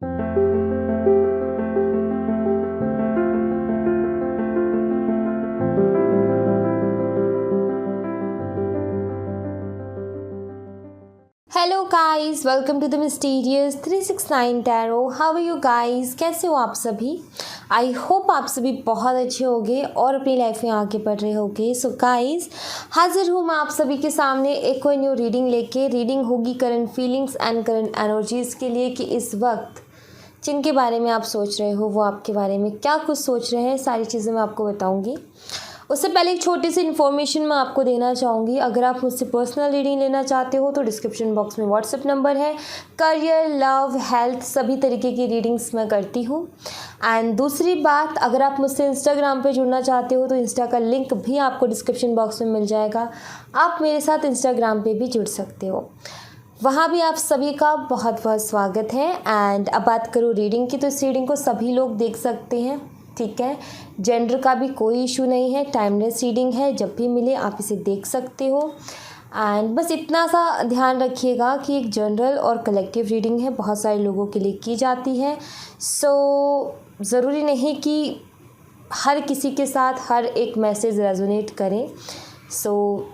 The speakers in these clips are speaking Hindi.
Hello guys, welcome to the mysterious 369 tarot. How are you guys? कैसे हो आप सभी? आई होप आप सभी बहुत अच्छे होंगे और अपनी लाइफ में आगे बढ़ रहे होंगे। सो गाइस, हाजिर हूँ मैं आप सभी के सामने एक और न्यू रीडिंग लेके। रीडिंग होगी current feelings and current energies के लिए कि इस वक्त जिनके बारे में आप सोच रहे हो वो आपके बारे में क्या कुछ सोच रहे हैं, सारी चीज़ें मैं आपको बताऊँगी। उससे पहले एक छोटी सी इन्फॉर्मेशन मैं आपको देना चाहूँगी। अगर आप मुझसे पर्सनल रीडिंग लेना चाहते हो तो डिस्क्रिप्शन बॉक्स में व्हाट्सएप नंबर है। करियर, लव, हेल्थ सभी तरीके की रीडिंग्स मैं करती हूँ। एंड दूसरी बात, अगर आप मुझसे इंस्टाग्राम पे जुड़ना चाहते हो तो इंस्टा का लिंक भी आपको डिस्क्रिप्शन बॉक्स में मिल जाएगा। आप मेरे साथ इंस्टाग्राम पे भी जुड़ सकते हो, वहाँ भी आप सभी का बहुत बहुत स्वागत है। एंड अब बात करूँ रीडिंग की, तो इस रीडिंग को सभी लोग देख सकते हैं, ठीक है। जेंडर का भी कोई इशू नहीं है, टाइमलेस रीडिंग है, जब भी मिले आप इसे देख सकते हो। एंड बस इतना सा ध्यान रखिएगा कि एक जनरल और कलेक्टिव रीडिंग है, बहुत सारे लोगों के लिए की जाती है। सो ज़रूरी नहीं कि हर किसी के साथ हर एक मैसेज रेजोनेट करें। सो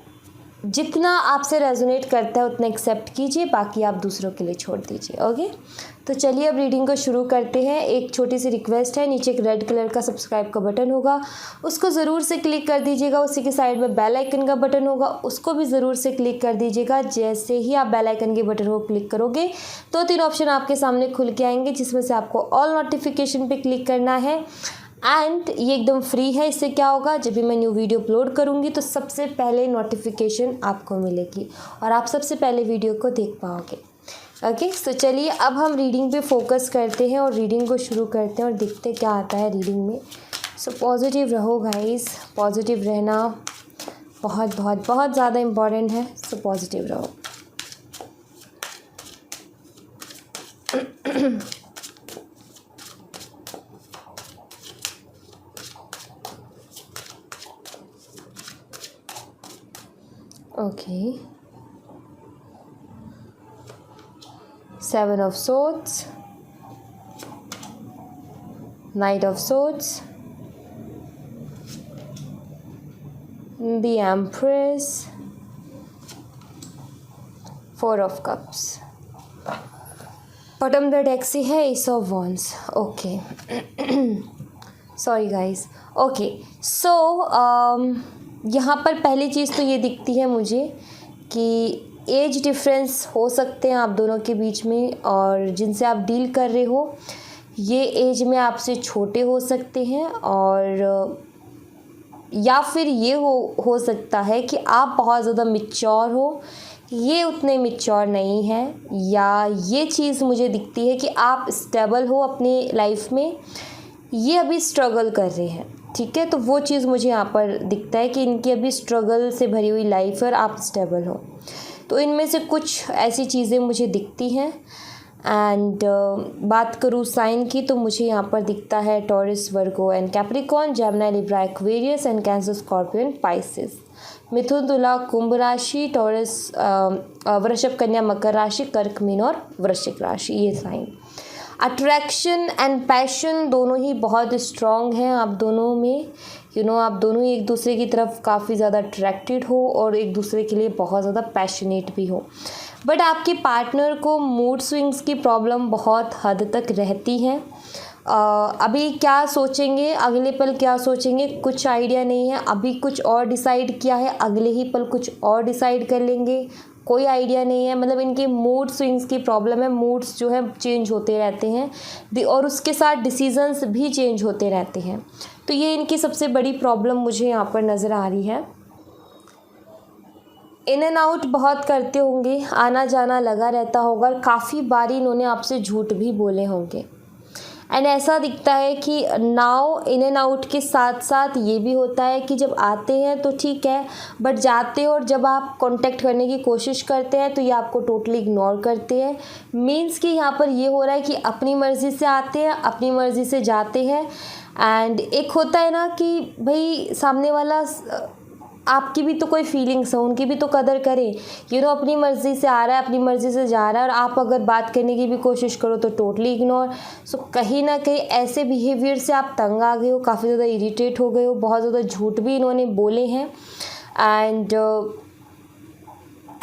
जितना आपसे रेजोनेट करता है उतना एक्सेप्ट कीजिए, बाकी आप दूसरों के लिए छोड़ दीजिए। ओके, तो चलिए अब रीडिंग को शुरू करते हैं। एक छोटी सी रिक्वेस्ट है, नीचे एक रेड कलर का सब्सक्राइब का बटन होगा, उसको ज़रूर से क्लिक कर दीजिएगा। उसी के साइड में बेल आइकन का बटन होगा, उसको भी ज़रूर से क्लिक कर दीजिएगा। जैसे ही आप बेल आइकन के बटन को क्लिक करोगे तो 3 ऑप्शन आपके सामने खुल के आएंगे, जिसमें से आपको ऑल नोटिफिकेशन पे क्लिक करना है। एंड ये एकदम फ्री है। इससे क्या होगा, जब भी मैं न्यू वीडियो अपलोड करूँगी तो सबसे पहले नोटिफिकेशन आपको मिलेगी और आप सबसे पहले वीडियो को देख पाओगे। ओके, तो चलिए अब हम रीडिंग पे फोकस करते हैं और रीडिंग को शुरू करते हैं और देखते क्या आता है रीडिंग में। सो पॉजिटिव रहो गाइस, पॉजिटिव रहना बहुत बहुत बहुत ज़्यादा इम्पॉर्टेंट है। सो पॉजिटिव रहो। Okay. 7 of Swords, Knight of Swords, the Empress, 4 of Cups. Bottom the deck से है Ace of Wands. Okay. Sorry guys. Okay. So यहाँ पर पहली चीज़ तो ये दिखती है मुझे कि एज डिफरेंस हो सकते हैं आप दोनों के बीच में, और जिनसे आप डील कर रहे हो ये एज में आपसे छोटे हो सकते हैं, और या फिर ये हो सकता है कि आप बहुत ज़्यादा मैच्योर हो, ये उतने मैच्योर नहीं है। या ये चीज़ मुझे दिखती है कि आप स्टेबल हो अपनी लाइफ में, ये अभी स्ट्रगल कर रहे हैं, ठीक है। तो वो चीज़ मुझे यहाँ पर दिखता है कि इनकी अभी स्ट्रगल से भरी हुई लाइफ है और आप स्टेबल हो। तो इनमें से कुछ ऐसी चीज़ें मुझे दिखती हैं। एंड बात करूँ साइन की, तो मुझे यहाँ पर दिखता है Taurus, Virgo and Capricorn, Gemini, Libra, Aquarius and Cancer, Scorpio and Pisces. मिथुन, तुला, कुंभ राशि, टॉरस, वृषभ, कन्या, मकर राशि, कर्क, मीन और वृश्चिक राशि, ये साइन। अट्रैक्शन एंड पैशन दोनों ही बहुत स्ट्रॉन्ग हैं आप दोनों में। आप दोनों ही एक दूसरे की तरफ काफ़ी ज़्यादा अट्रैक्टेड हो और एक दूसरे के लिए बहुत ज़्यादा पैशनेट भी हो। बट आपके पार्टनर को मूड स्विंग्स की प्रॉब्लम बहुत हद तक रहती है। अभी क्या सोचेंगे, अगले पल क्या सोचेंगे, कुछ आइडिया नहीं है। अभी कुछ और डिसाइड किया है, अगले ही पल कुछ और डिसाइड कर लेंगे, कोई आइडिया नहीं है। मतलब इनके मूड स्विंग्स की प्रॉब्लम है, मूड्स जो है चेंज होते रहते हैं और उसके साथ डिसीजंस भी चेंज होते रहते हैं। तो ये इनकी सबसे बड़ी प्रॉब्लम मुझे यहाँ पर नज़र आ रही है। इन एंड आउट बहुत करते होंगे, आना जाना लगा रहता होगा, और काफ़ी बार इन्होंने आपसे झूठ भी बोले होंगे। एंड ऐसा दिखता है कि नाउ इन एंड आउट के साथ साथ ये भी होता है कि जब आते हैं तो ठीक है, बट जाते हो और जब आप कांटेक्ट करने की कोशिश करते हैं तो ये आपको टोटली इग्नोर करते हैं। मीन्स कि यहाँ पर ये हो रहा है कि अपनी मर्ज़ी से आते हैं, अपनी मर्ज़ी से जाते हैं। एंड एक होता है ना कि भाई सामने वाला आपकी भी तो कोई फीलिंग्स हो, उनकी भी तो कदर करें। अपनी मर्ज़ी से आ रहा है, अपनी मर्ज़ी से जा रहा है, और आप अगर बात करने की भी कोशिश करो तो टोटली इग्नोर। सो कहीं ना कहीं ऐसे बिहेवियर से आप तंग आ गए हो, काफ़ी ज़्यादा इरिटेट हो गए हो, बहुत ज़्यादा झूठ भी इन्होंने बोले हैं। एंड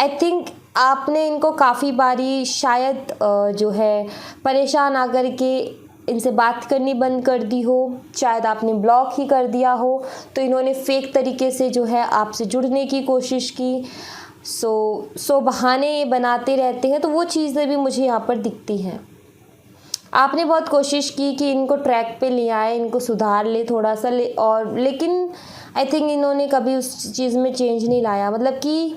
आई थिंक आपने इनको काफ़ी बारी शायद जो है परेशान आकर के इनसे बात करनी बंद कर दी हो, शायद आपने ब्लॉक ही कर दिया हो, तो इन्होंने फेक तरीके से जो है आपसे जुड़ने की कोशिश की। सो बहाने ये बनाते रहते हैं, तो वो चीज़ें भी मुझे यहाँ पर दिखती हैं। आपने बहुत कोशिश की कि इनको ट्रैक पे ले आए, इनको सुधार ले थोड़ा सा लेकिन आई थिंक इन्होंने कभी उस चीज़ में चेंज नहीं लाया। मतलब कि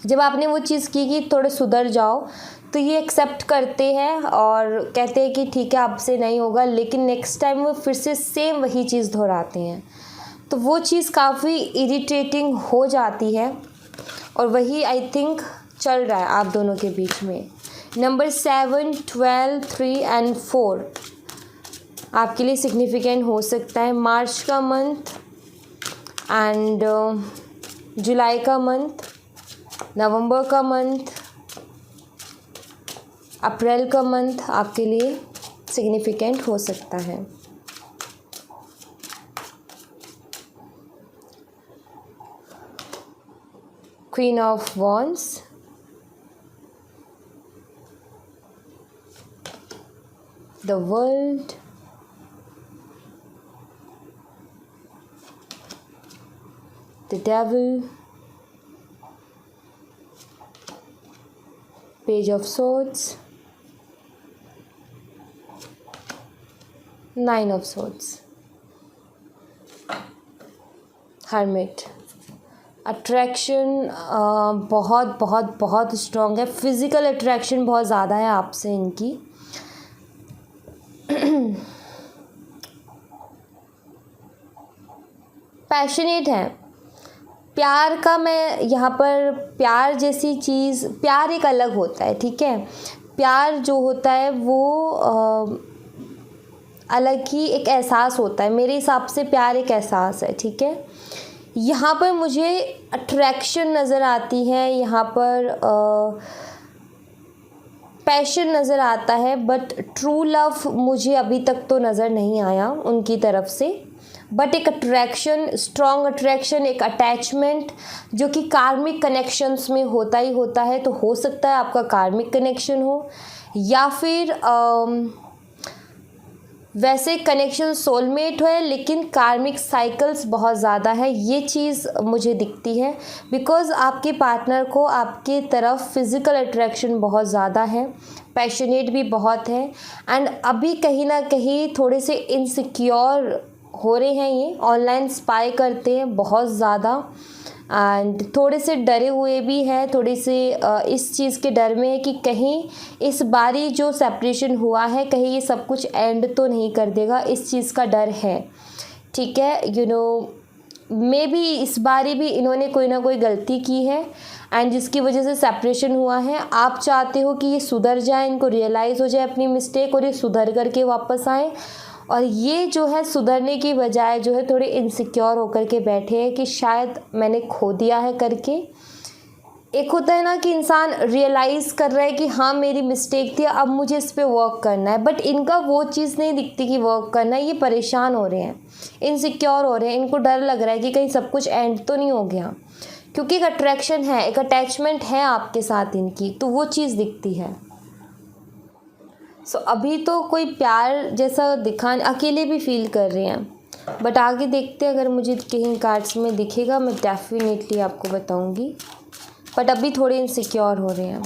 जब आपने वो चीज़ की कि थोड़े सुधर जाओ, तो ये एक्सेप्ट करते हैं और कहते हैं कि ठीक है आपसे नहीं होगा, लेकिन नेक्स्ट टाइम वो फिर से सेम वही चीज़ दोहराते हैं। तो वो चीज़ काफ़ी इरिटेटिंग हो जाती है, और वही आई थिंक चल रहा है आप दोनों के बीच में। नंबर 7, 12, 3 एंड 4 आपके लिए सिग्निफिकेंट हो सकता है। मार्च का मंथ एंड जुलाई का मंथ, नवंबर का मंथ, अप्रैल का मंथ आपके लिए सिग्निफिकेंट हो सकता है। Queen of wands, the world, the devil, page of swords, 9 of swords, hermit. Attraction बहुत बहुत बहुत स्ट्रॉन्ग है, फिज़िकल अट्रैक्शन बहुत ज़्यादा है आपसे इनकी। पैशनेट है। प्यार का मैं यहाँ पर, प्यार जैसी चीज़, प्यार एक अलग होता है, ठीक है। प्यार जो होता है वो अलग ही एक एहसास होता है। मेरे हिसाब से प्यार एक एहसास है, ठीक है। यहाँ पर मुझे अट्रैक्शन नज़र आती है, यहाँ पर पैशन नज़र आता है, बट ट्रू लव मुझे अभी तक तो नज़र नहीं आया उनकी तरफ से। बट एक अट्रैक्शन, स्ट्रॉन्ग अट्रैक्शन, एक अटैचमेंट जो कि कार्मिक कनेक्शंस में होता ही होता है। तो हो सकता है आपका कार्मिक कनेक्शन हो, या फिर वैसे कनेक्शन सोलमेट है, लेकिन कार्मिक साइकिल्स बहुत ज़्यादा है, ये चीज़ मुझे दिखती है। बिकॉज़ आपके पार्टनर को आपके तरफ फिज़िकल अट्रैक्शन बहुत ज़्यादा है, पैशनेट भी बहुत है, एंड अभी कहीं ना कहीं थोड़े से इनसिक्योर हो रहे हैं। ये ऑनलाइन स्पाई करते हैं बहुत ज़्यादा, एंड थोड़े से डरे हुए भी हैं, थोड़े से इस चीज़ के डर में है कि कहीं इस बारी जो सेपरेशन हुआ है, कहीं ये सब कुछ एंड तो नहीं कर देगा, इस चीज़ का डर है, ठीक है। मे बी इस बारी भी इन्होंने कोई ना कोई गलती की है, एंड जिसकी वजह से सेपरेशन हुआ है। आप चाहते हो कि ये सुधर जाए, इनको रियलाइज़ हो जाए अपनी मिस्टेक, और ये सुधर करके वापस आए। और ये जो है सुधरने की बजाय जो है थोड़े इनसिक्योर होकर के बैठे हैं कि शायद मैंने खो दिया है करके। एक होता है ना कि इंसान रियलाइज़ कर रहा है कि हाँ मेरी मिस्टेक थी, अब मुझे इस पे वर्क करना है, बट इनका वो चीज़ नहीं दिखती कि वर्क करना है। ये परेशान हो रहे हैं, इनसिक्योर हो रहे हैं, इनको डर लग रहा है कि कहीं सब कुछ एंड तो नहीं हो गया, क्योंकि एक अट्रैक्शन है, एक अटैचमेंट है आपके साथ इनकी, तो वो चीज़ दिखती है। अभी तो कोई प्यार जैसा दिखा, अकेले भी फील कर रहे हैं, बट आगे देखते हैं, अगर मुझे कहीं कार्ड्स में दिखेगा मैं डेफिनेटली आपको बताऊंगी। बट अभी थोड़े इनसिक्योर हो रहे हैं,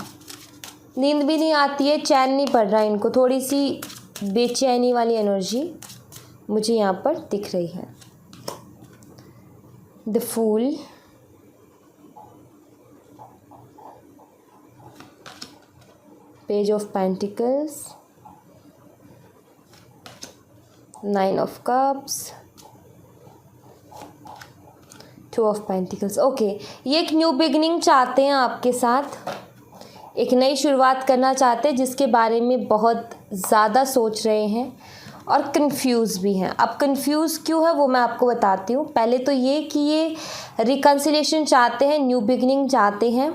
नींद भी नहीं आती है, चैन नहीं पड़ रहा है इनको, थोड़ी सी बेचैनी वाली एनर्जी मुझे यहाँ पर दिख रही है। The fool, page of pentacles, 9 of cups, 2 of pentacles. Okay, ये एक न्यू बिगिनिंग चाहते हैं आपके साथ, एक नई शुरुआत करना चाहते हैं, जिसके बारे में बहुत ज़्यादा सोच रहे हैं, और कंफ्यूज भी हैं। अब कंफ्यूज क्यों है वो मैं आपको बताती हूँ। पहले तो ये कि ये रिकन्सिलेशन चाहते हैं, न्यू बिगनिंग चाहते हैं,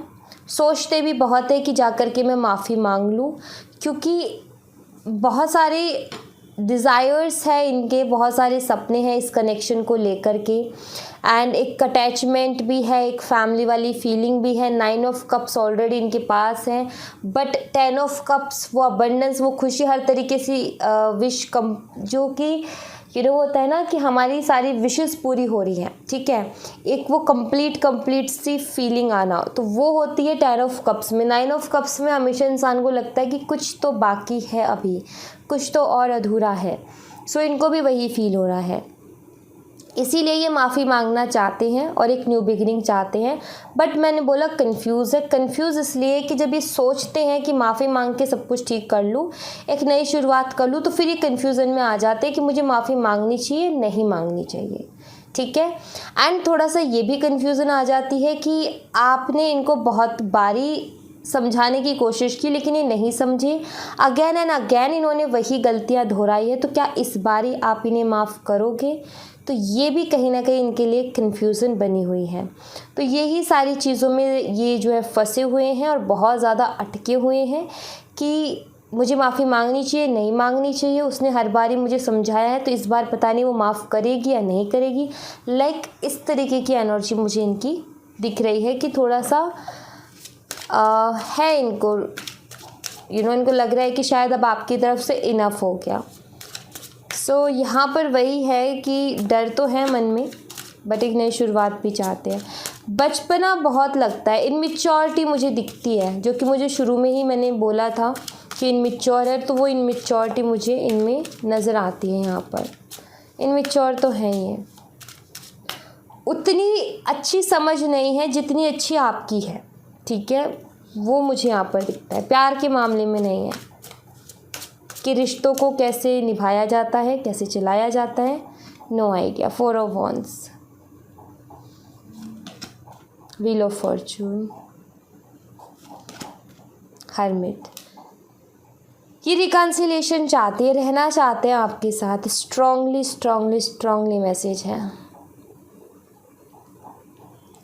सोचते भी बहुत है कि जा कर के मैं माफ़ी मांग लूँ, क्योंकि बहुत सारे डिज़ायर्स है इनके, बहुत सारे सपने हैं इस कनेक्शन को लेकर के, एंड एक अटैचमेंट भी है, एक फैमिली वाली फीलिंग भी है। 9 ऑफ कप्स ऑलरेडी इनके पास हैं, बट 10 ऑफ कप्स वो अबंडेंस, वो खुशी, हर तरीके से विश कम, जो कि होता है ना कि हमारी सारी विशेस पूरी हो रही हैं, ठीक है, एक वो कंप्लीट सी फीलिंग आना, तो वो होती है 10 ऑफ कप्स में। 9 ऑफ कप्स में हमेशा इंसान को लगता है कि कुछ तो बाकी है, अभी कुछ तो और अधूरा है। सो इनको भी वही फील हो रहा है, इसीलिए ये माफ़ी मांगना चाहते हैं और एक न्यू बिगिनिंग चाहते हैं। बट मैंने बोला कंफ्यूज है। कंफ्यूज इसलिए कि जब ये सोचते हैं कि माफ़ी मांग के सब कुछ ठीक कर लूँ, एक नई शुरुआत कर लूँ, तो फिर ये कन्फ्यूज़न में आ जाते हैं कि मुझे माफ़ी मांगनी चाहिए, नहीं मांगनी चाहिए, ठीक है। एंड थोड़ा सा ये भी कन्फ्यूज़न आ जाती है कि आपने इनको बहुत बारी समझाने की कोशिश की लेकिन ये नहीं समझे, अगेन एंड अगेन इन्होंने वही गलतियां दोहराई है, तो क्या इस बारी आप इन्हें माफ़ करोगे? तो ये भी कहीं ना कहीं इनके लिए कन्फ्यूज़न बनी हुई है। तो यही सारी चीज़ों में ये जो है फंसे हुए हैं और बहुत ज़्यादा अटके हुए हैं कि मुझे माफ़ी मांगनी चाहिए, नहीं मांगनी चाहिए। उसने हर बार ही मुझे समझाया है, तो इस बार पता नहीं वो माफ़ करेगी या नहीं करेगी। लाइक इस तरीके की एनर्जी मुझे इनकी दिख रही है कि थोड़ा सा है इनको, इनको लग रहा है कि शायद अब आपकी तरफ से इनफ हो गया। सो यहाँ पर वही है कि डर तो है मन में, बट एक नई शुरुआत भी चाहते हैं। बचपना बहुत लगता है, इनमिच्योरिटी मुझे दिखती है, जो कि मुझे शुरू में ही मैंने बोला था कि इनमिच्योर है, तो वो इनमिच्योरिटी मुझे इनमें नज़र आती है। यहाँ पर इनमिच्योर तो है ये, उतनी अच्छी समझ नहीं है जितनी अच्छी आपकी है, ठीक है, वो मुझे यहाँ पर दिखता है। प्यार के मामले में नहीं है कि रिश्तों को कैसे निभाया जाता है, कैसे चलाया जाता है, no idea. 4 of wands, wheel of fortune, hermit. ये रिकन्सिलेशन चाहते हैं, रहना चाहते हैं आपके साथ। स्ट्रांगली मैसेज है,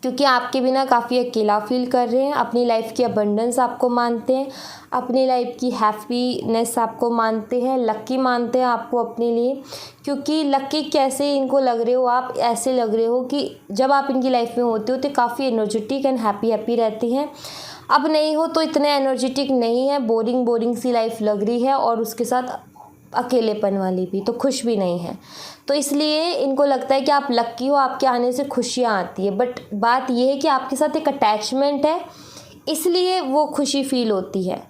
क्योंकि आपके बिना काफ़ी अकेला फील कर रहे हैं। अपनी लाइफ की अबंडेंस आपको मानते हैं, अपनी लाइफ की हैप्पीनेस आपको मानते हैं, लकी मानते हैं आपको अपने लिए। क्योंकि लकी कैसे इनको लग रहे हो आप, ऐसे लग रहे हो कि जब आप इनकी लाइफ में होते हो तो काफ़ी एनर्जेटिक एंड हैप्पी रहती हैं। अब नहीं हो तो इतने एनर्जेटिक नहीं है, बोरिंग सी लाइफ लग रही है, और उसके साथ अकेलेपन वाली भी, तो खुश भी नहीं है। तो इसलिए इनको लगता है कि आप लक्की हो, आपके आने से खुशियाँ आती है। बट बात यह है कि आपके साथ एक अटैचमेंट है, इसलिए वो खुशी फील होती है।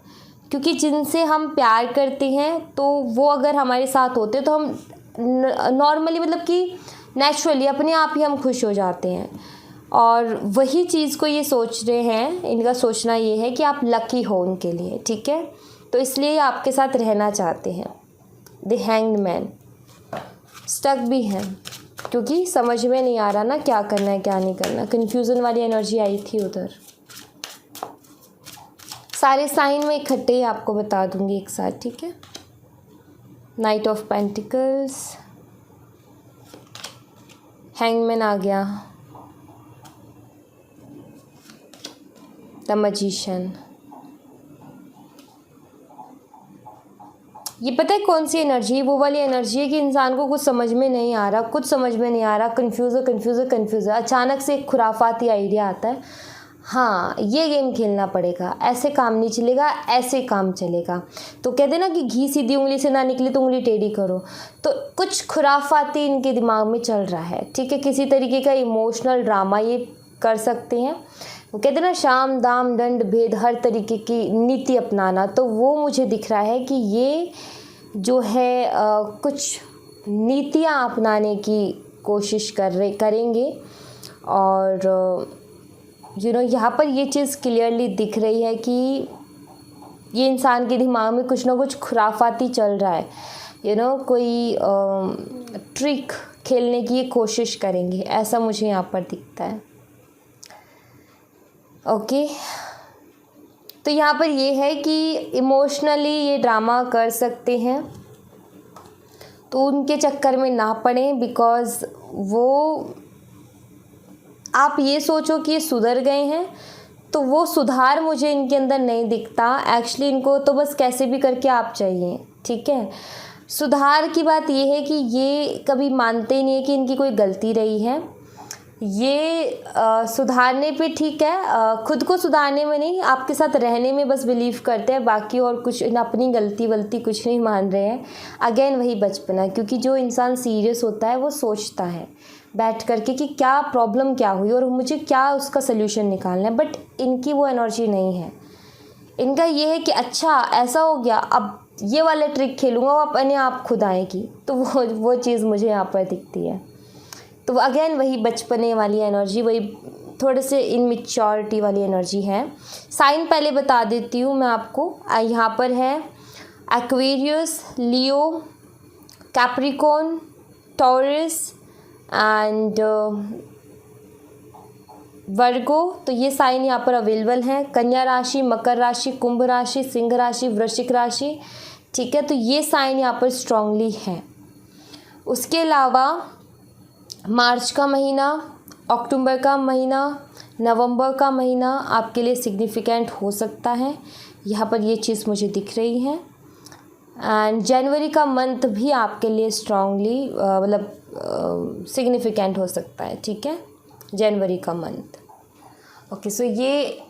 क्योंकि जिनसे हम प्यार करते हैं तो वो अगर हमारे साथ होते तो हम नॉर्मली, मतलब कि नेचुरली अपने आप ही हम खुश हो जाते हैं। और वही चीज़ को ये सोच रहे हैं, इनका सोचना ये है कि आप लकी हो उनके लिए, ठीक है। तो इसलिए आपके साथ रहना चाहते हैं। द हैंग्ड मैन स्टक भी हैं, क्योंकि समझ में नहीं आ रहा ना क्या करना है क्या नहीं करना। कन्फ्यूज़न वाली एनर्जी आई थी उधर। सारे साइन में इकट्ठे ही आपको बता दूंगी एक साथ, ठीक है। नाइट ऑफ पेंटिकल्स, हैंगमैन आ गया, द मैजिशियन। ये पता है कौन सी एनर्जी? वो वाली एनर्जी है कि इंसान को कुछ समझ में नहीं आ रहा, कुछ समझ में नहीं आ रहा, कन्फ्यूज़ है। अचानक से एक खुराफाती आइडिया आता है, हाँ ये गेम खेलना पड़ेगा, ऐसे काम नहीं चलेगा, ऐसे काम चलेगा। तो कहते हैं ना कि घी सीधी उंगली से ना निकले तो उंगली टेढ़ी करो। तो कुछ खुराफाती इनके दिमाग में चल रहा है, ठीक है। किसी तरीके का इमोशनल ड्रामा ये कर सकते हैं। वो कहते हैं ना शाम दाम दंड भेद, हर तरीके की नीति अपनाना। तो वो मुझे दिख रहा है कि ये जो है कुछ नीतियाँ अपनाने की कोशिश करेंगे। और यहाँ पर ये चीज़ क्लियरली दिख रही है कि ये इंसान के दिमाग में कुछ ना कुछ खुराफाती चल रहा है। कोई ट्रिक खेलने की कोशिश करेंगे, ऐसा मुझे यहाँ पर दिखता है। ओके, तो यहाँ पर ये है कि इमोशनली ये ड्रामा कर सकते हैं। तो उनके चक्कर में ना पड़ें, बिकॉज़ वो, आप ये सोचो कि ये सुधर गए हैं, तो वो सुधार मुझे इनके अंदर नहीं दिखता। एक्चुअली इनको तो बस कैसे भी करके आप चाहिए, ठीक है। सुधार की बात ये है कि ये कभी मानते ही नहीं है कि इनकी कोई गलती रही है। ये सुधारने पे ठीक है, खुद को सुधारने में नहीं, आपके साथ रहने में बस बिलीव करते हैं, बाकी और कुछ अपनी गलती वलती कुछ नहीं मान रहे हैं। अगेन वही बचपना, क्योंकि जो इंसान सीरियस होता है वो सोचता है बैठ करके कि क्या प्रॉब्लम क्या हुई और मुझे क्या उसका सल्यूशन निकालना है, बट इनकी वो एनर्जी नहीं है। इनका ये है कि अच्छा ऐसा हो गया, अब ये वाला ट्रिक खेलूँगा, वो अपने आप खुद आएगी। तो वो चीज़ मुझे यहाँ पर दिखती है। तो अगेन वही बचपने वाली एनर्जी, वही थोड़े से इनमेच्योरिटी वाली एनर्जी है। साइन पहले बता देती हूँ मैं आपको। यहाँ पर है Aquarius, Leo, Capricorn, taurus and वर्गो। तो ये साइन यहाँ पर अवेलेबल हैं। कन्या राशि, मकर राशि, कुंभ राशि, सिंह राशि, वृश्चिक राशि, ठीक है। तो ये साइन यहाँ पर स्ट्रांगली है। उसके अलावा मार्च का महीना, अक्टूबर का महीना, नवंबर का महीना आपके लिए सिग्निफिकेंट हो सकता है। यहाँ पर ये चीज़ मुझे दिख रही है। एंड जनवरी का मंथ भी आपके लिए स्ट्रांगली मतलब सिग्निफिकेंट हो सकता है, ठीक है, जनवरी का मंथ। ओके, सो ये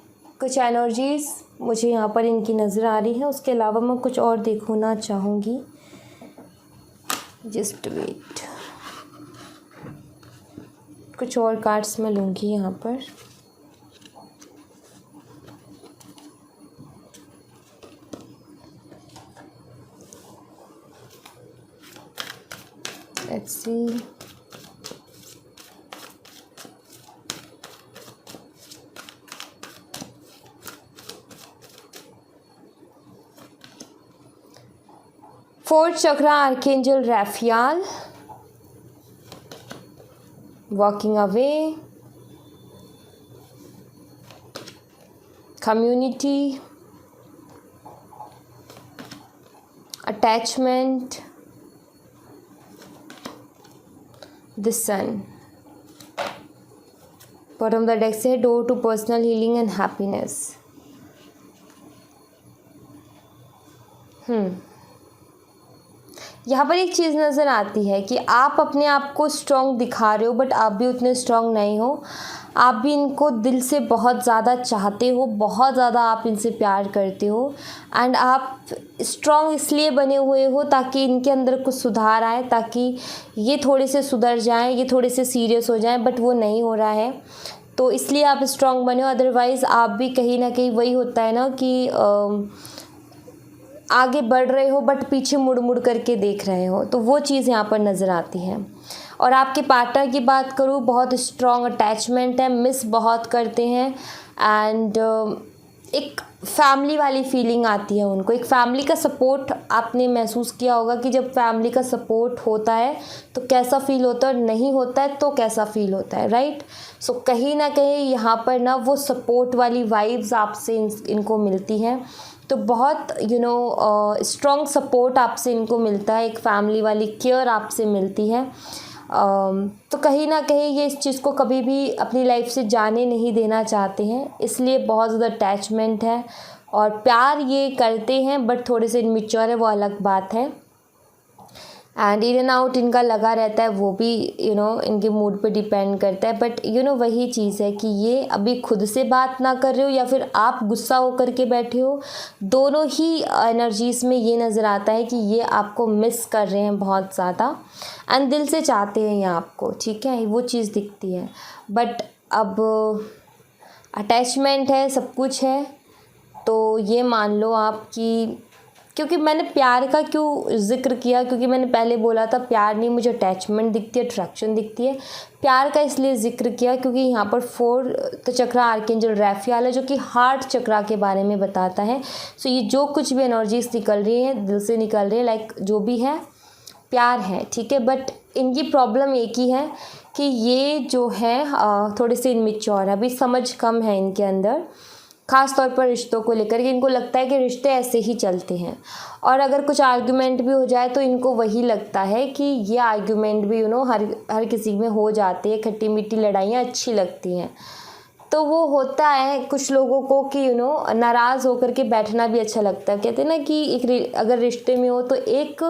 कुछ एनर्जीज़ मुझे यहाँ पर इनकी नज़र आ रही है। उसके अलावा मैं कुछ और देखना चाहूँगी, जस्ट वेट, कुछ और कार्ड्स मैं लूँगी यहाँ पर। Let's see, fourth chakra archangel Raphael, walking away, community, attachment, the sun. Bottom the deck से door to personal healing and happiness. यहाँ पर एक चीज़ नज़र आती है कि आप अपने आप को स्ट्रॉन्ग दिखा रहे हो, बट आप भी उतने स्ट्रॉन्ग नहीं हो। आप भी इनको दिल से बहुत ज़्यादा चाहते हो, बहुत ज़्यादा आप इनसे प्यार करते हो। एंड आप स्ट्रॉन्ग इसलिए बने हुए हो ताकि इनके अंदर कुछ सुधार आए, ताकि ये थोड़े से सुधर जाएं, ये थोड़े से सीरियस हो जाएं, बट वो नहीं हो रहा है। तो इसलिए आप स्ट्रॉन्ग बने हो। अदरवाइज़ आप भी कहीं ना कहीं वही होता है ना कि आगे बढ़ रहे हो बट पीछे मुड़ मुड़ करके देख रहे हो। तो वो चीज़ यहाँ पर नज़र आती है। और आपके पार्टनर की बात करूँ, बहुत स्ट्रॉन्ग अटैचमेंट है, मिस बहुत करते हैं। एंड एक फैमिली वाली फीलिंग आती है उनको। एक फैमिली का सपोर्ट आपने महसूस किया होगा कि जब फैमिली का सपोर्ट होता है तो कैसा फील होता है, और नहीं होता है तो कैसा फील होता है, राइट। सो कहीं ना कहीं यहाँ पर ना वो सपोर्ट वाली वाइब्स आपसे इनको मिलती हैं। तो बहुत स्ट्रॉन्ग सपोर्ट आपसे इनको मिलता है, एक फैमिली वाली केयर आपसे मिलती है। तो कहीं ना कहीं ये इस चीज़ को कभी भी अपनी लाइफ से जाने नहीं देना चाहते हैं, इसलिए बहुत ज़्यादा अटैचमेंट है। और प्यार ये करते हैं बट थोड़े से इनमेच्योर है, वो अलग बात है। एंड इन एंड आउट इनका लगा रहता है, वो भी इनके मूड पे डिपेंड करता है। बट वही चीज़ है कि ये अभी खुद से बात ना कर रहे हो या फिर आप गुस्सा होकर के बैठे हो, दोनों ही एनर्जीज़ में ये नज़र आता है कि ये आपको मिस कर रहे हैं बहुत ज़्यादा एंड दिल से चाहते हैं ये आपको, ठीक है, वो चीज़ दिखती है। बट अब अटैचमेंट है, सब कुछ है, तो ये मान लो आप कि, क्योंकि मैंने प्यार का क्यों जिक्र किया, क्योंकि मैंने पहले बोला था प्यार नहीं, मुझे अटैचमेंट दिखती है, अट्रैक्शन दिखती है। प्यार का इसलिए जिक्र किया क्योंकि यहाँ पर फोर्थ चक्रा आर्कएंजल राफियाल है, जो कि हार्ट चक्रा के बारे में बताता है। सो ये जो कुछ भी एनर्जीज निकल रही है, दिल से निकल रही है, लाइक जो भी है प्यार है, ठीक है। बट इनकी प्रॉब्लम एक ही है कि ये जो है थोड़े से इनमेच्योर है, अभी समझ कम है इनके अंदर। ख़ास तौर पर रिश्तों को लेकर के इनको लगता है कि रिश्ते ऐसे ही चलते हैं। और अगर कुछ आर्ग्यूमेंट भी हो जाए तो इनको वही लगता है कि ये आर्ग्यूमेंट भी हर किसी में हो जाती है, खट्टी मीठी लड़ाइयाँ अच्छी लगती हैं। तो वो होता है कुछ लोगों को कि नाराज़ होकर के बैठना भी अच्छा लगता है। कहते हैं ना कि अगर रिश्ते में हो तो एक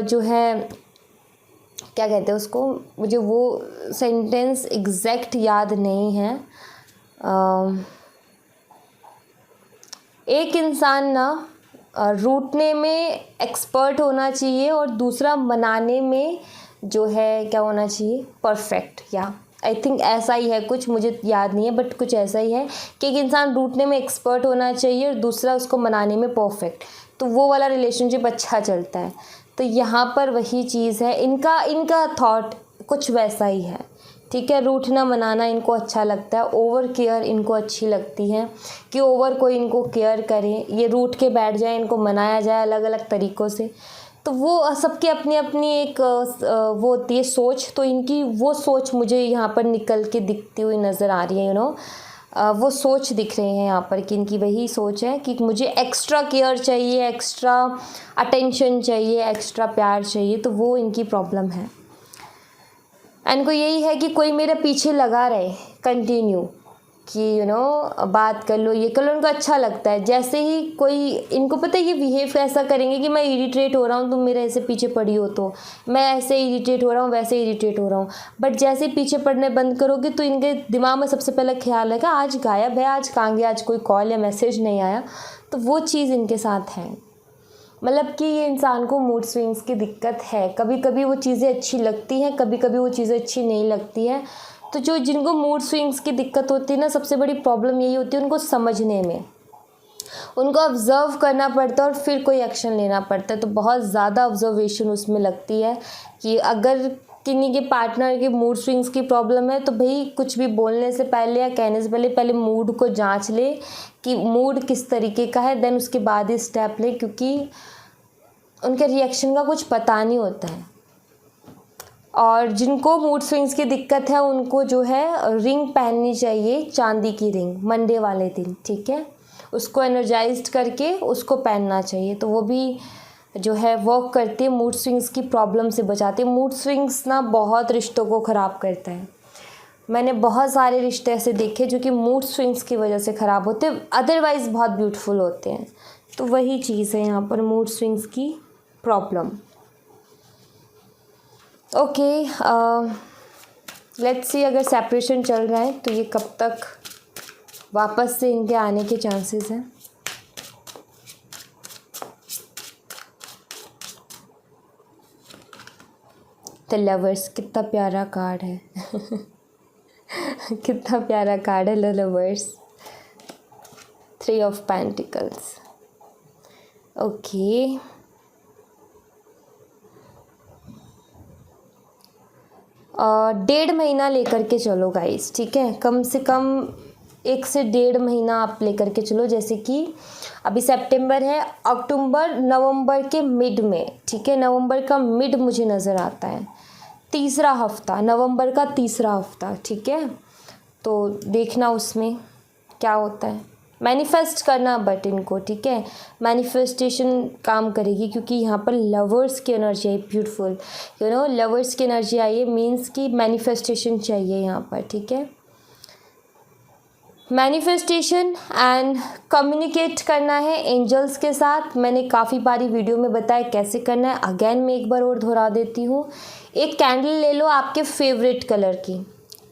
जो है क्या कहते हैं उसको, मुझे वो सेंटेंस एग्जैक्ट याद नहीं है। एक इंसान ना रूठने में एक्सपर्ट होना चाहिए और दूसरा मनाने में जो है क्या होना चाहिए, परफेक्ट। या आई थिंक ऐसा ही है कुछ, मुझे याद नहीं है बट कुछ ऐसा ही है कि एक इंसान रूठने में एक्सपर्ट होना चाहिए और दूसरा उसको मनाने में परफेक्ट, तो वो वाला रिलेशनशिप अच्छा चलता है। तो यहाँ पर वही चीज़ है, इनका थॉट कुछ वैसा ही है, ठीक है। रूठना मनाना इनको अच्छा लगता है, ओवर केयर इनको अच्छी लगती है कि ओवर कोई इनको केयर करे, ये रूठ के बैठ जाए, इनको मनाया जाए अलग अलग तरीक़ों से। तो वो सबकी अपनी अपनी एक वो होती है सोच, तो इनकी वो सोच मुझे यहाँ पर निकल के दिखती हुई नज़र आ रही है। वो सोच दिख रहे हैं यहाँ पर कि इनकी वही सोच है कि मुझे एक्स्ट्रा केयर चाहिए, एक्स्ट्रा अटेंशन चाहिए, एक्स्ट्रा प्यार चाहिए, तो वो इनकी प्रॉब्लम है। इनको यही है कि कोई मेरे पीछे लगा रहे कंटिन्यू कि बात कर लो, ये कर लो, उनको अच्छा लगता है। जैसे ही कोई, इनको पता है ये बिहेव ऐसा करेंगे कि मैं इरिटेट हो रहा हूँ, तुम मेरे ऐसे पीछे पड़ी हो, तो मैं ऐसे इरिटेट हो रहा हूँ, वैसे इरिटेट हो रहा हूँ। बट जैसे ही पीछे पड़ने बंद करोगे तो इनके दिमाग में सबसे पहले ख्याल है कि आज गायब है, आज कहाँ गया, आज कोई कॉल या मैसेज नहीं आया। तो वो चीज़ इनके साथ है, मतलब कि ये इंसान को मूड स्विंग्स की दिक्कत है। कभी कभी वो चीज़ें अच्छी लगती हैं, कभी कभी वो चीज़ें अच्छी नहीं लगती हैं। तो जिनको मूड स्विंग्स की दिक्कत होती है ना, सबसे बड़ी प्रॉब्लम यही होती है उनको समझने में, उनको ऑब्ज़र्व करना पड़ता है और फिर कोई एक्शन लेना पड़ता है। तो बहुत ज़्यादा ऑब्जर्वेशन उसमें लगती है कि अगर किन्हीं के पार्टनर के मूड स्विंग्स की प्रॉब्लम है तो भाई कुछ भी बोलने से पहले या कहने से पहले मूड को जांच ले कि मूड किस तरीके का है, देन उसके बाद ही स्टेप ले, क्योंकि उनके रिएक्शन का कुछ पता नहीं होता है। और जिनको मूड स्विंग्स की दिक्कत है उनको जो है रिंग पहननी चाहिए, चांदी की रिंग, मंडे वाले दिन, ठीक है। उसको एनर्जाइज्ड करके उसको पहनना चाहिए, तो वो भी जो है वर्क करती है, मूड स्विंग्स की प्रॉब्लम से बचाती है। मूड स्विंग्स ना बहुत रिश्तों को ख़राब करता है। मैंने बहुत सारे रिश्ते ऐसे देखे जो कि मूड स्विंग्स की वजह से ख़राब होते हैं, अदरवाइज़ बहुत ब्यूटीफुल होते हैं। तो वही चीज़ है यहाँ पर मूड स्विंग्स की प्रॉब्लम। ओके, लेट्स सी अगर सेपरेशन चल रहा है तो ये कब तक वापस से इनके आने के चांसेस हैं। द लवर्स, कितना प्यारा कार्ड है कितना प्यारा कार्ड है the lovers. 3 of pentacles. Okay, डेढ़ महीना लेकर के चलो गाइस, ठीक है। कम से कम 1 से 1.5 महीना आप लेकर के चलो। जैसे कि अभी सितंबर है, अक्टूबर नवंबर के मिड में, ठीक है, नवंबर का मिड मुझे नज़र आता है, तीसरा हफ्ता, नवंबर का तीसरा हफ्ता, ठीक है। तो देखना उसमें क्या होता है, मैनिफेस्ट करना बट इनको, ठीक है, मैनिफेस्टेशन काम करेगी क्योंकि यहाँ पर लवर्स की एनर्जी आई, ब्यूटीफुल, लवर्स की एनर्जी आई है, मीन्स कि मैनिफेस्टेशन चाहिए यहाँ पर, ठीक है। मैनिफेस्टेशन एंड कम्युनिकेट करना है एंजल्स के साथ। मैंने काफ़ी बारी वीडियो में बताया कैसे करना है, अगेन मैं एक बार और दोहरा देती हूँ। एक कैंडल ले लो आपके फेवरेट कलर की,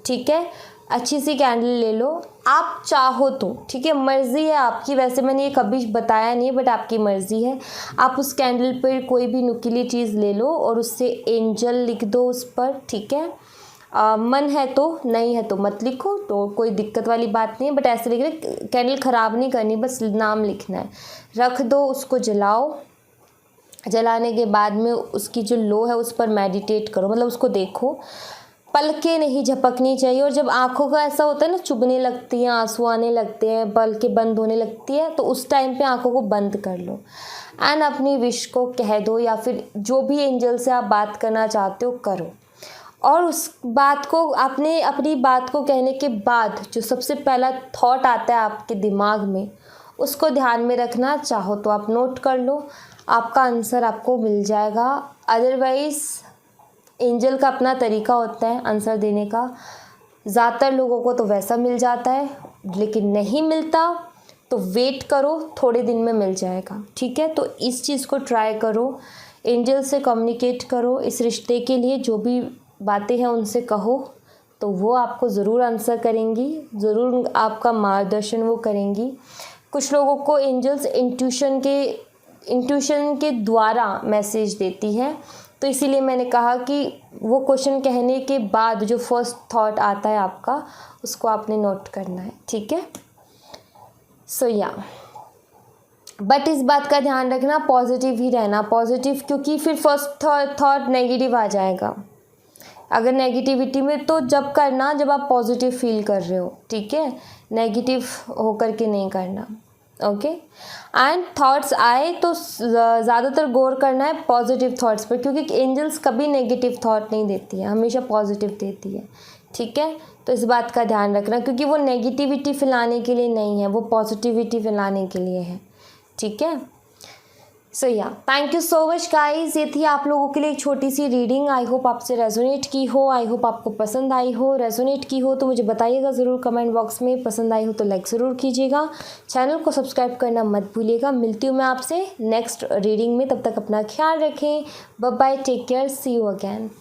ठीक है, अच्छी सी कैंडल ले लो, आप चाहो तो, ठीक है, मर्ज़ी है आपकी, वैसे मैंने ये कभी बताया नहीं बट आपकी मर्ज़ी है। आप उस कैंडल पर कोई भी नुकीली चीज़ ले लो और उससे एंजल लिख दो उस पर, ठीक है। मन है तो, नहीं है तो मत लिखो, तो कोई दिक्कत वाली बात नहीं है, बट ऐसे लिख रहे, कैंडल ख़राब नहीं करनी, बस नाम लिखना है, रख दो, उसको जलाओ। जलाने के बाद में उसकी जो लो है उस पर मेडिटेट करो, मतलब उसको देखो, पलकें नहीं झपकनी चाहिए। और जब आँखों का ऐसा होता है ना, चुभने लगती हैं, आंसू आने लगते हैं, पलकें बंद होने लगती है, तो उस टाइम पे आँखों को बंद कर लो एंड अपनी विश को कह दो, या फिर जो भी एंजल से आप बात करना चाहते हो करो। और उस बात को आपने अपनी बात को कहने के बाद जो सबसे पहला थॉट आता है आपके दिमाग में, उसको ध्यान में रखना। चाहो तो आप नोट कर लो, आपका आंसर आपको मिल जाएगा। अदरवाइज़ एंजल का अपना तरीका होता है आंसर देने का। ज़्यादातर लोगों को तो वैसा मिल जाता है, लेकिन नहीं मिलता तो वेट करो, थोड़े दिन में मिल जाएगा। ठीक है, तो इस चीज़ को ट्राई करो, एंजल से कम्युनिकेट करो। इस रिश्ते के लिए जो भी बातें हैं उनसे कहो, तो वो आपको ज़रूर आंसर करेंगी, ज़रूर आपका मार्गदर्शन वो करेंगी। कुछ लोगों को एंजल्स इंट्यूशन के द्वारा मैसेज देती है, तो इसीलिए मैंने कहा कि वो क्वेश्चन कहने के बाद जो फर्स्ट थॉट आता है आपका, उसको आपने नोट करना है। ठीक है, सो या बट इस बात का ध्यान रखना, पॉजिटिव ही रहना, पॉजिटिव, क्योंकि फिर फर्स्ट थॉट नेगेटिव आ जाएगा। अगर नेगेटिविटी में तो जब करना जब आप पॉजिटिव फील कर रहे हो। ठीक है, नेगेटिव होकर के नहीं करना। ओके, एंड थॉट्स आए तो ज़्यादातर गौर करना है पॉजिटिव थॉट्स पर, क्योंकि एंजल्स कभी नेगेटिव थॉट नहीं देती है, हमेशा पॉजिटिव देती है। ठीक है, तो इस बात का ध्यान रखना, क्योंकि वो नेगेटिविटी फैलाने के लिए नहीं है, वो पॉजिटिविटी फैलाने के लिए है। ठीक है, सो या thank you so much guys. ये थी आप लोगों के लिए एक छोटी सी रीडिंग। आई होप आपसे रेजोनेट की हो, आई होप आपको पसंद आई हो। रेजोनेट की हो तो मुझे बताइएगा ज़रूर कमेंट बॉक्स में। पसंद आई हो तो लाइक ज़रूर कीजिएगा, चैनल को सब्सक्राइब करना मत भूलिएगा। मिलती हूँ मैं आपसे नेक्स्ट रीडिंग में, तब तक अपना ख्याल रखें। Bye bye, take care, see you again.